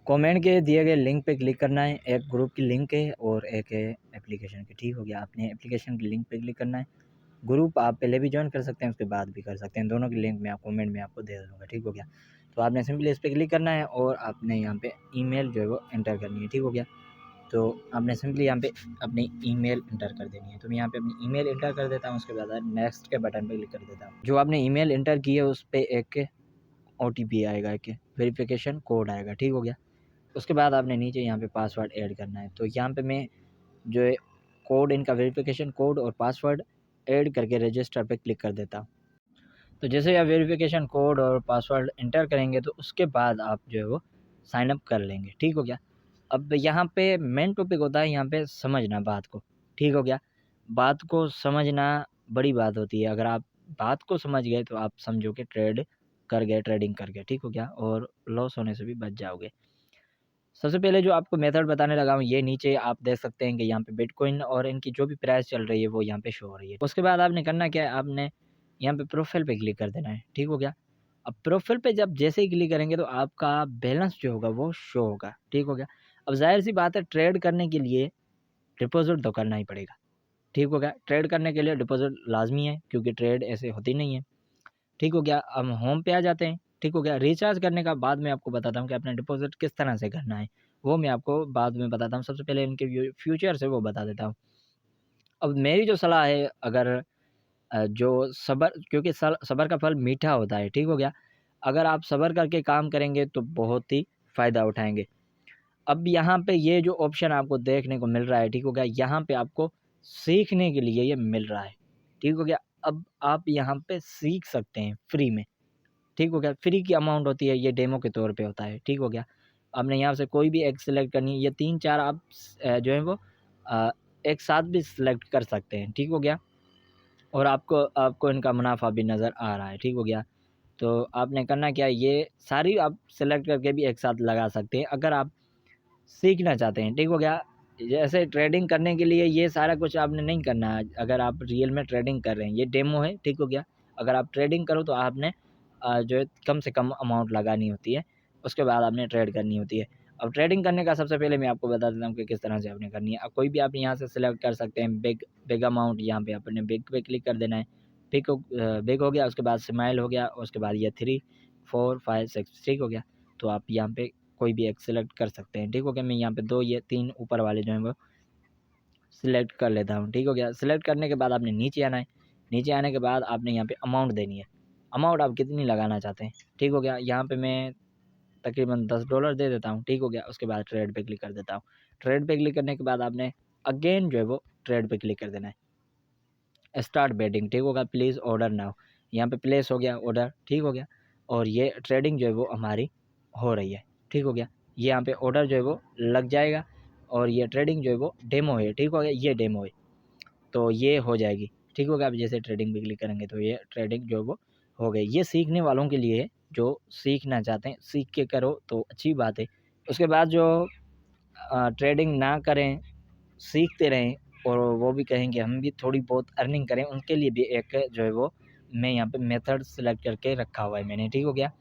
Comment के दिए गए लिंक पे क्लिक करना है। एक ग्रुप की लिंक है और एक है एप्लीकेशन की। ठीक हो गया, आपने एप्लीकेशन की लिंक पे क्लिक करना है। ग्रुप आप पहले भी ज्वाइन कर सकते हैं, उसके बाद भी कर सकते हैं। दोनों की लिंक मैं आप कमेंट में आपको दे दूँगा। ठीक हो गया, तो आपने सिंपली इस पर क्लिक करना है और आपने यहाँ पे ईमेल जो है वो एंटर करनी है। ठीक हो गया, तो आपने सिंपली यहाँ पे अपनी ईमेल एंटर कर देनी है। तो मैं यहाँ पे अपनी ईमेल एंटर कर देता हूँ, उसके बाद नेक्स्ट के बटन पे क्लिक कर देता हूँ। जो आपने ईमेल एंटर की है उस पर एक OTP आएगा, एक वेरिफिकेशन कोड आएगा। ठीक हो गया, उसके बाद आपने नीचे यहाँ पे पासवर्ड ऐड करना है। तो यहाँ पे मैं जो है कोड, इनका वेरिफिकेशन कोड और पासवर्ड ऐड करके रजिस्टर पे क्लिक कर देता हूँ। तो जैसे आप वेरिफिकेशन कोड और पासवर्ड एंटर करेंगे तो उसके बाद आप जो है वो साइन अप कर लेंगे। ठीक हो गया, अब यहाँ पे मेन टॉपिक होता है यहाँ पे समझना बात को। ठीक हो गया, बात को समझना बड़ी बात होती है। अगर आप बात को समझ गए तो आप समझो कि ट्रेड कर गए, ट्रेडिंग कर गए। ठीक हो गया, और लॉस होने से भी बच जाओगे। सबसे पहले जो आपको मेथड बताने लगा हूँ, ये नीचे आप देख सकते हैं कि यहाँ पे बिटकॉइन और इनकी जो भी प्राइस चल रही है वो यहाँ पे शो हो रही है। उसके बाद आपने करना क्या है, आपने यहाँ पे प्रोफाइल पे क्लिक कर देना है। ठीक हो गया, अब प्रोफाइल पे जब जैसे ही क्लिक करेंगे तो आपका बैलेंस जो होगा वो शो होगा। ठीक हो गया, अब जाहिर सी बात है ट्रेड करने के लिए डिपॉजिट तो करना ही पड़ेगा। ठीक हो गया, ट्रेड करने के लिए डिपॉजिट लाजमी है, क्योंकि ट्रेड ऐसे होती नहीं है। ठीक हो गया, हम होम पे आ जाते हैं। ठीक हो गया, रिचार्ज करने का बाद में आपको बताता हूँ कि अपना डिपॉजिट किस तरह से करना है, वो मैं आपको बाद में बताता हूँ। सबसे पहले इनके फ्यूचर्स है वो बता देता हूँ। अब मेरी जो सलाह है, अगर जो सब्र, क्योंकि सब्र का फल मीठा होता है। ठीक हो गया, अगर आप सब्र करके काम करेंगे तो बहुत ही फ़ायदा उठाएँगे। अब यहाँ पे ये जो ऑप्शन आपको देखने को मिल रहा है, ठीक हो गया, यहाँ पे आपको सीखने के लिए ये मिल रहा है। ठीक हो गया, अब आप यहाँ पे सीख सकते हैं फ्री में। ठीक हो गया, फ्री की अमाउंट होती है, ये डेमो के तौर पे होता है। ठीक हो गया, आपने यहाँ से कोई भी एक सिलेक्ट करनी है, ये 3-4 आप जो है वो अ, एक साथ भी सिलेक्ट कर सकते हैं। ठीक हो गया, और आपको आपको इनका मुनाफ़ा भी नज़र आ रहा है। ठीक हो गया, तो आपने करना क्या है, ये सारी आप सेलेक्ट करके भी एक साथ लगा सकते हैं अगर आप सीखना चाहते हैं। ठीक हो गया, जैसे ट्रेडिंग करने के लिए ये सारा कुछ आपने नहीं करना है। अगर आप रियल में ट्रेडिंग कर रहे हैं, ये डेमो है। ठीक हो गया, अगर आप ट्रेडिंग करो तो आपने जो है कम से कम अमाउंट लगानी होती है, उसके बाद आपने ट्रेड करनी होती है। अब ट्रेडिंग करने का सबसे पहले मैं आपको बता देता हूँ कि किस तरह से आपने करनी है। अब कोई भी आप यहाँ से सिलेक्ट कर सकते हैं, बिग बिग अमाउंट, यहाँ पे आपने बिग पे क्लिक कर देना है। बिग हो गया, उसके बाद स्माइल हो गया, उसके बाद ये 3, 4, 5, 6। ठीक हो गया, तो आप यहाँ पे कोई भी एक सिलेक्ट कर सकते हैं। ठीक हो गया, मैं यहाँ पे 2 ये 3 ऊपर वाले जो हैं वो सिलेक्ट कर लेता हूँ। ठीक हो गया, सिलेक्ट करने के बाद आपने नीचे आना है। नीचे आने के बाद आपने यहाँ पे अमाउंट देनी है। अमाउंट आप कितनी लगाना चाहते हैं। ठीक हो गया, यहाँ पे मैं तकरीबन $10 दे देता हूँ। ठीक हो गया, उसके बाद ट्रेड पे क्लिक कर देता हूँ। ट्रेड पे क्लिक करने के बाद आपने अगेन जो है वो ट्रेड पे क्लिक कर देना है, स्टार्ट बेटिंग। ठीक होगा, प्लीज़ ऑर्डर नाउ, यहाँ पे प्लेस हो गया ऑर्डर। ठीक हो गया, और ये ट्रेडिंग जो है वो हमारी हो रही है। ठीक हो गया, ये यहाँ पे ऑर्डर जो है वो लग जाएगा, और ये ट्रेडिंग जो है वो डेमो है। ठीक हो गया, ये डेमो है तो ये हो जाएगी। ठीक होगा, अब जैसे ट्रेडिंग पे क्लिक करेंगे तो ये ट्रेडिंग जो है वो हो गई। ये सीखने वालों के लिए है, जो सीखना चाहते हैं, सीख के करो तो अच्छी बात है। उसके बाद जो ट्रेडिंग ना करें, सीखते रहें, और वो भी कहें कि हम भी थोड़ी बहुत अर्निंग करें, उनके लिए भी एक जो है वो मैं यहाँ पे मेथड सेलेक्ट करके रखा हुआ है मैंने। ठीक हो गया,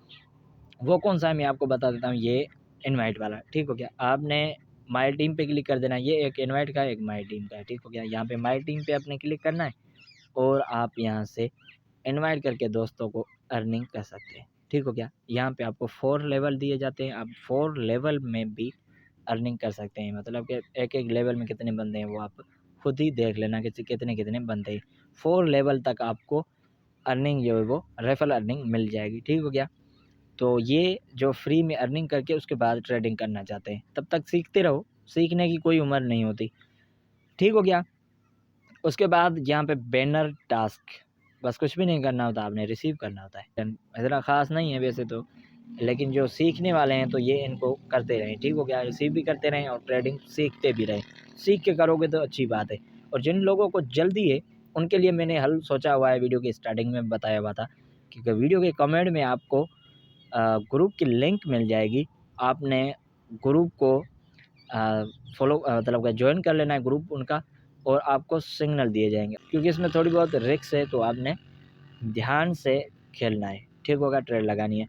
वो कौन सा है मैं आपको बता देता हूँ, ये इनवाइट वाला। ठीक हो गया, आपने माय टीम पे क्लिक कर देना है। ये एक इनवाइट का है, एक माय टीम का है। ठीक हो गया, यहाँ पे माय टीम पे आपने क्लिक करना है, और आप यहाँ से इनवाइट करके दोस्तों को अर्निंग कर सकते हैं। ठीक हो गया, यहाँ पे आपको 4 लेवल दिए जाते हैं, आप 4 लेवल में भी अर्निंग कर सकते हैं। मतलब कि एक-एक लेवल में कितने बंदे हैं वो आप खुद ही देख लेना कि कितने-कितने बंदे हैं। 4 लेवल तक आपको अर्निंग जो है वो रेफरल अर्निंग मिल जाएगी। ठीक हो गया, तो ये जो फ्री में अर्निंग करके उसके बाद ट्रेडिंग करना चाहते हैं, तब तक सीखते रहो, सीखने की कोई उम्र नहीं होती। ठीक हो गया, उसके बाद यहाँ पे बैनर टास्क, बस कुछ भी नहीं करना होता, आपने रिसीव करना होता है। इतना ख़ास नहीं है वैसे तो, लेकिन जो सीखने वाले हैं तो ये इनको करते रहें। ठीक हो गया, रिसीव भी करते रहें और ट्रेडिंग सीखते भी रहें। सीख के करोगे तो अच्छी बात है। और जिन लोगों को जल्दी है उनके लिए मैंने हल सोचा हुआ है, वीडियो की स्टार्टिंग में बताया हुआ था, क्योंकि वीडियो के कमेंट में आपको ग्रुप की लिंक मिल जाएगी। आपने ग्रुप को फॉलो मतलब ज्वाइन कर लेना है ग्रुप उनका, और आपको सिग्नल दिए जाएंगे, क्योंकि इसमें थोड़ी बहुत रिस्क है, तो आपने ध्यान से खेलना है। ठीक होगा, ट्रेड लगानी है।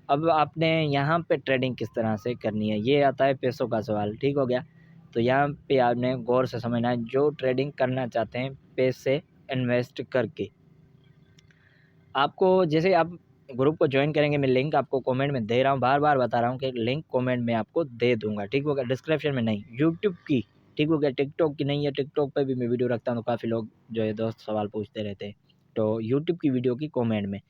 अब आपने यहाँ पे ट्रेडिंग किस तरह से करनी है, ये आता है पैसों का सवाल, ठीक हो गया। तो यहाँ पे आपने गौर से समझना है, जो ट्रेडिंग करना चाहते हैं पैसे इन्वेस्ट करके, आपको जैसे आप ग्रुप को ज्वाइन करेंगे, मैं लिंक आपको कमेंट में दे रहा हूँ, बार बार बता रहा हूँ कि लिंक कमेंट में आपको दे दूंगा, ठीक हो गया, डिस्क्रिप्शन में नहीं, यूट्यूब की, ठीक हो गया, टिकटॉक की नहीं है, टिकटॉक पे भी मैं वीडियो रखता हूँ, तो काफ़ी लोग जो है दोस्त सवाल पूछते रहते हैं, तो यूट्यूब की वीडियो की कॉमेंट में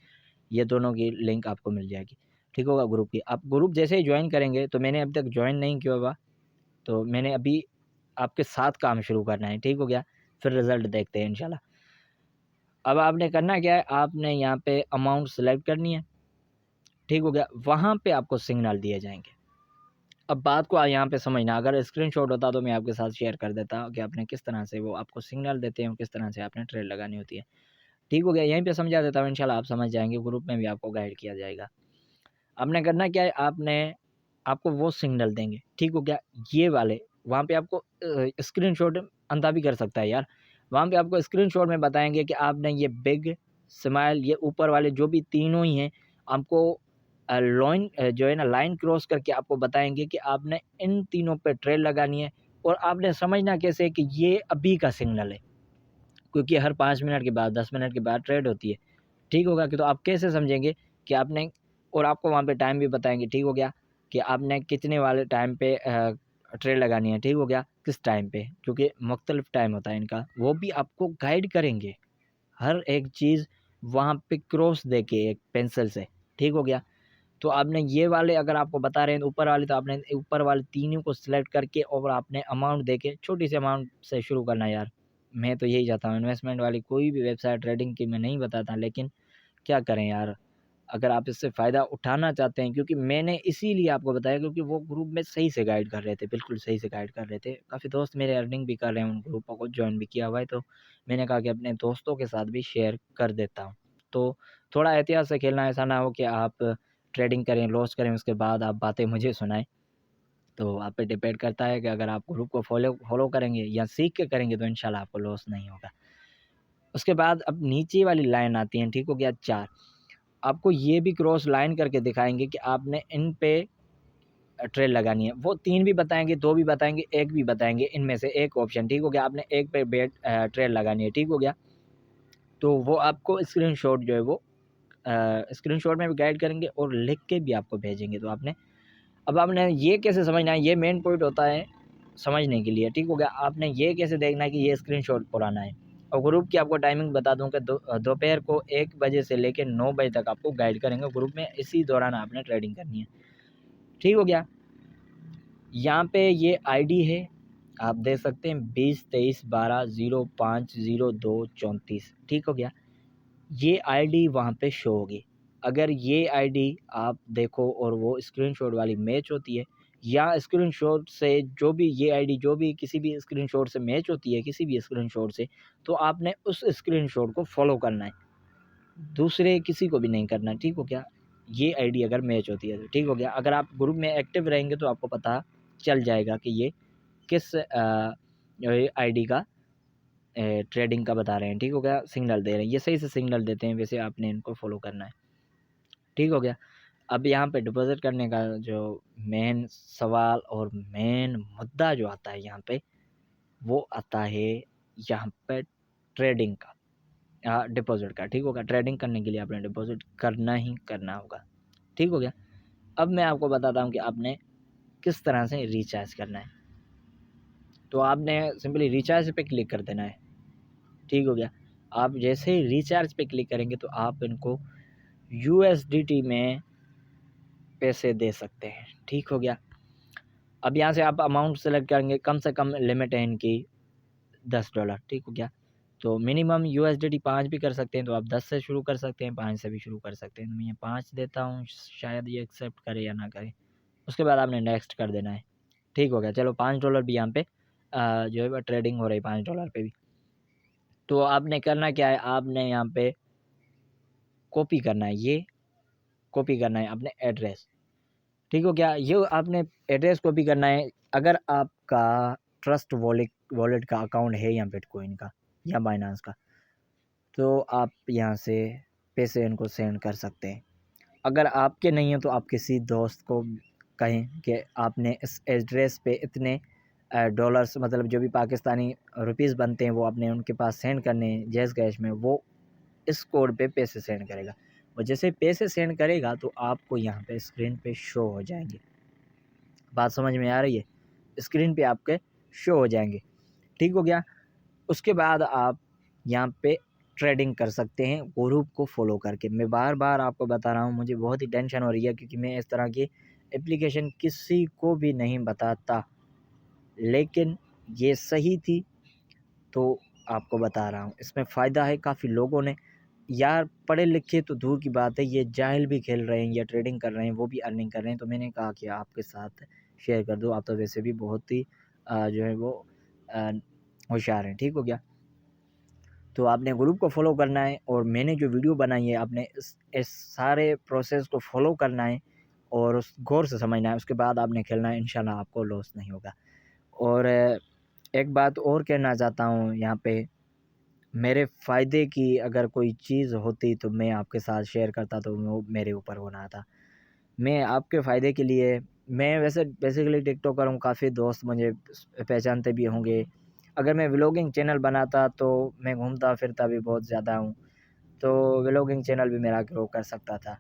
ये दोनों की लिंक आपको मिल जाएगी, ठीक होगा, ग्रुप की। आप ग्रुप जैसे ही ज्वाइन करेंगे, तो मैंने अभी तक ज्वाइन नहीं किया हुआ, तो मैंने अभी आपके साथ काम शुरू करना है, ठीक हो गया, फिर रिजल्ट देखते हैं इंशाल्लाह। अब आपने करना क्या है, आपने यहाँ पे अमाउंट सेलेक्ट करनी है, ठीक हो गया, वहाँ पे आपको सिग्नल दिए जाएंगे। अब बात को यहाँ पे समझना, अगर स्क्रीनशॉट होता तो मैं आपके साथ शेयर कर देता कि आपने किस तरह से वो आपको सिग्नल देते हैं, किस तरह से आपने ट्रेड लगानी होती है, ठीक हो गया, यहीं पे समझा देता हूँ, इंशाल्लाह आप समझ जाएंगे, ग्रुप में भी आपको गाइड किया जाएगा। आपने करना क्या है, आपको वो सिग्नल देंगे, ठीक हो गया, ये वाले, वहाँ पे आपको स्क्रीनशॉट अंधा भी कर सकता है यार, वहाँ पे आपको स्क्रीनशॉट में बताएंगे कि आपने ये बिग स्माइल, ये ऊपर वाले जो भी तीनों ही हैं, आपको लाइन जो है ना, लाइन क्रॉस करके आपको बताएंगे कि आपने इन तीनों पे ट्रेड लगानी है, और आपने समझना कैसे कि ये अभी का सिग्नल है, क्योंकि हर 5 मिनट के बाद 10 मिनट के बाद ट्रेड होती है, ठीक होगा कि, तो आप कैसे समझेंगे कि आपने, और आपको वहाँ पे टाइम भी बताएंगे, ठीक हो गया, कि आपने कितने वाले टाइम पे ट्रेड लगानी है, ठीक हो गया, किस टाइम पे, क्योंकि मुख्तलिफ टाइम होता है इनका, वो भी आपको गाइड करेंगे, हर एक चीज़ वहाँ पे क्रॉस दे के एक पेंसिल से, ठीक हो गया। तो आपने ये वाले अगर आपको बता रहे हैं ऊपर वाले, तो आपने ऊपर वाले तीनों को सिलेक्ट करके और आपने अमाउंट दे के, छोटी सी अमाउंट से शुरू करना है यार, मैं तो यही चाहता हूँ, इन्वेस्टमेंट वाली कोई भी वेबसाइट ट्रेडिंग की मैं नहीं बताता, लेकिन क्या करें यार, अगर आप इससे फ़ायदा उठाना चाहते हैं, क्योंकि मैंने इसीलिए आपको बताया, क्योंकि वो ग्रुप में सही से गाइड कर रहे थे, बिल्कुल सही से गाइड कर रहे थे, काफ़ी दोस्त मेरे अर्निंग भी कर रहे हैं, उन ग्रुपों को ज्वाइन भी किया हुआ है, तो मैंने कहा कि अपने दोस्तों के साथ भी शेयर कर देता हूँ। तो थोड़ा एहतियात से खेलना, ऐसा ना हो कि आप ट्रेडिंग करें, लॉस करें, उसके बाद आप बातें मुझे सुनाएँ। तो आप पे डिपेंड करता है कि अगर आप ग्रुप को फॉलो करेंगे या सीख के करेंगे, तो इंशाल्लाह आपको लॉस नहीं होगा। उसके बाद अब नीचे वाली लाइन आती है, ठीक हो गया, 4, आपको ये भी क्रॉस लाइन करके दिखाएँगे कि आपने इन पे ट्रेड लगानी है। वो 3 भी बताएँगे, 2 भी बताएँगे, 1 भी बताएँगे, इनमें से एक ऑप्शन, ठीक हो गया, आपने एक पे ट्रेड लगानी है, ठीक हो गया। तो वो आपको स्क्रीनशॉट जो है वो स्क्रीनशॉट में भी गाइड करेंगे और लिख के भी आपको भेजेंगे। तो आपने ये कैसे समझना है, ये मेन पॉइंट होता है समझने के लिए, ठीक हो गया। आपने ये कैसे देखना है कि ये स्क्रीनशॉट पुराना है, और ग्रुप की आपको टाइमिंग बता दूं कि दोपहर को 1 बजे से लेकर 9 बजे तक आपको गाइड करेंगे ग्रुप में, इसी दौरान आपने ट्रेडिंग करनी है, ठीक हो गया। यहाँ पे ये आईडी है, आप देख सकते हैं 202312050234, ठीक हो गया। ये आईडी वहाँ पे शो होगी। अगर ये आईडी आप देखो और वो स्क्रीनशॉट वाली मैच होती है, या स्क्रीनशॉट से जो भी ये आईडी जो भी किसी भी स्क्रीनशॉट से मैच होती है, किसी भी स्क्रीनशॉट से, तो आपने उस स्क्रीनशॉट को फॉलो करना है, दूसरे किसी को भी नहीं करना, ठीक हो गया। ये आईडी अगर मैच होती है तो, ठीक हो गया। अगर आप ग्रुप में एक्टिव रहेंगे तो आपको पता चल जाएगा कि ये किस आईडी का ट्रेडिंग का बता रहे हैं, ठीक हो गया, सिग्नल दे रहे हैं, ये सही से सिग्नल देते हैं, वैसे आपने इनको फॉलो करना है, ठीक हो गया। अब यहाँ पे डिपॉजिट करने का जो मेन सवाल और मेन मुद्दा जो आता है यहाँ पे, वो आता है यहाँ पे ट्रेडिंग का, डिपॉजिट का, ठीक होगा। ट्रेडिंग करने के लिए आपने डिपॉजिट करना ही करना होगा, ठीक हो गया। अब मैं आपको बताता हूँ कि आपने किस तरह से रिचार्ज करना है। तो आपने सिंपली रिचार्ज पे क्लिक कर देना है, ठीक हो गया। आप जैसे ही रिचार्ज पे क्लिक करेंगे तो आप इनको यूएसडीटी में पैसे दे सकते हैं, ठीक हो गया। अब यहाँ से आप अमाउंट सेलेक्ट करेंगे, कम से कम लिमिट है इनकी $10, ठीक हो गया। तो मिनिमम यूएसडीटी 5 भी कर सकते हैं, तो आप 10 से शुरू कर सकते हैं, 5 से भी शुरू कर सकते हैं। तो मैं ये 5 देता हूँ, शायद ये एक्सेप्ट करे या ना करे। उसके बाद आपने नेक्स्ट कर देना है, ठीक हो गया। चलो $5 भी यहाँ पे जो है ट्रेडिंग हो रही है $5 पे भी। तो आपने करना क्या है, आपने यहाँ पे कॉपी करना है, ये कॉपी करना है अपने एड्रेस, ठीक हो गया। ये आपने एड्रेस कॉपी करना है। अगर आपका ट्रस्ट वॉलेट वॉलेट का अकाउंट है या बिटकॉइन का या बाइनांस का, तो आप यहाँ से पैसे इनको सेंड कर सकते हैं, अगर आपके नहीं हो तो आप किसी दोस्त को कहें कि आपने इस एड्रेस पे इतने डॉलर्स, मतलब जो भी पाकिस्तानी रुपीस बनते हैं वो आपने उनके पास सेंड करने हैं जैज़ कैश में। वो इस कोड पे पैसे सेंड करेगा, और जैसे पैसे सेंड करेगा तो आपको यहाँ पे स्क्रीन पे शो हो जाएंगे। बात समझ में आ रही है? स्क्रीन पे आपके शो हो जाएंगे। ठीक हो गया। उसके बाद आप यहाँ पे ट्रेडिंग कर सकते हैं ग्रुप को फॉलो करके। मैं बार बार आपको बता रहा हूँ, मुझे बहुत ही टेंशन हो रही है क्योंकि मैं इस तरह की एप्लीकेशन किसी को भी नहीं बताता, लेकिन ये सही थी तो आपको बता रहा हूँ। इसमें फ़ायदा है, काफ़ी लोगों ने, यार पढ़े लिखे तो दूर की बात है, ये जाहिल भी खेल रहे हैं या ट्रेडिंग कर रहे हैं, वो भी अर्निंग कर रहे हैं। तो मैंने कहा कि आपके साथ शेयर कर दूँ, आप तो वैसे भी बहुत ही जो है वो अ, होशियार हैं। ठीक हो गया। तो आपने ग्रुप को फॉलो करना है, और मैंने जो वीडियो बनाई है आपने इस सारे प्रोसेस को फॉलो करना है और उस गौर से समझना है। उसके बाद आपने खेलना है, इंशाल्लाह आपको लॉस नहीं होगा। और एक बात और कहना चाहता हूँ यहाँ पे, मेरे फ़ायदे की अगर कोई चीज़ होती तो मैं आपके साथ शेयर करता, तो वो मेरे ऊपर होना था। मैं आपके फ़ायदे के लिए, मैं वैसे बेसिकली टिकटॉकर हूँ, काफ़ी दोस्त मुझे पहचानते भी होंगे। अगर मैं व्लॉगिंग चैनल बनाता तो मैं घूमता फिरता भी बहुत ज़्यादा हूँ, तो व्लॉगिंग चैनल भी मेरा ग्रो कर सकता था।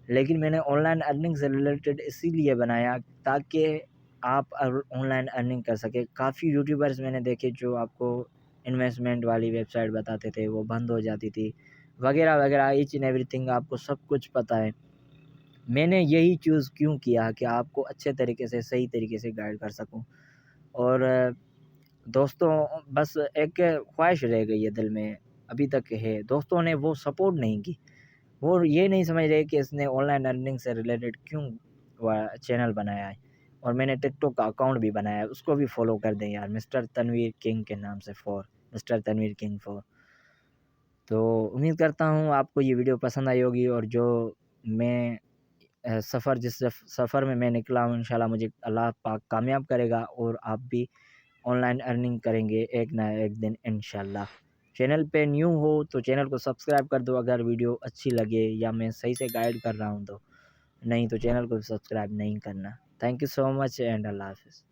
लेकिन मैंने ऑनलाइन अर्निंग से रिलेटेड इसीलिए बनाया ताकि आप ऑनलाइन अर्निंग कर सकें। काफ़ी यूट्यूबर्स मैंने देखे जो आपको इन्वेस्टमेंट वाली वेबसाइट बताते थे, वो बंद हो जाती थी, वगैरह वगैरह, ईच एंड एवरीथिंग आपको सब कुछ पता है। मैंने यही चूज़ क्यों किया कि आपको अच्छे तरीके से, सही तरीके से गाइड कर सकूँ। और दोस्तों, बस एक ख्वाहिश रह गई है दिल में, अभी तक है, दोस्तों ने वो सपोर्ट नहीं की। वो ये नहीं समझ रहे कि इसने ऑनलाइन अर्निंग से रिलेटेड क्यों चैनल बनाया है। और मैंने टिकटॉक का अकाउंट भी बनाया है, उसको भी फॉलो कर दें यार, मिस्टर तनवीर किंग के नाम से, मिस्टर तनवीर किंग 4। तो उम्मीद करता हूँ आपको ये वीडियो पसंद आई होगी, और जो मैं जिस सफ़र में मैं निकला हूँ, इंशाल्लाह मुझे अल्लाह पाक कामयाब करेगा, और आप भी ऑनलाइन अर्निंग करेंगे एक ना एक दिन इंशाल्लाह। चैनल पे न्यू हो तो चैनल को सब्सक्राइब कर दो अगर वीडियो अच्छी लगे या मैं सही से गाइड कर रहा हूँ तो, नहीं तो चैनल को सब्सक्राइब नहीं करना। Thank you so much and Allah हाफ़िज़।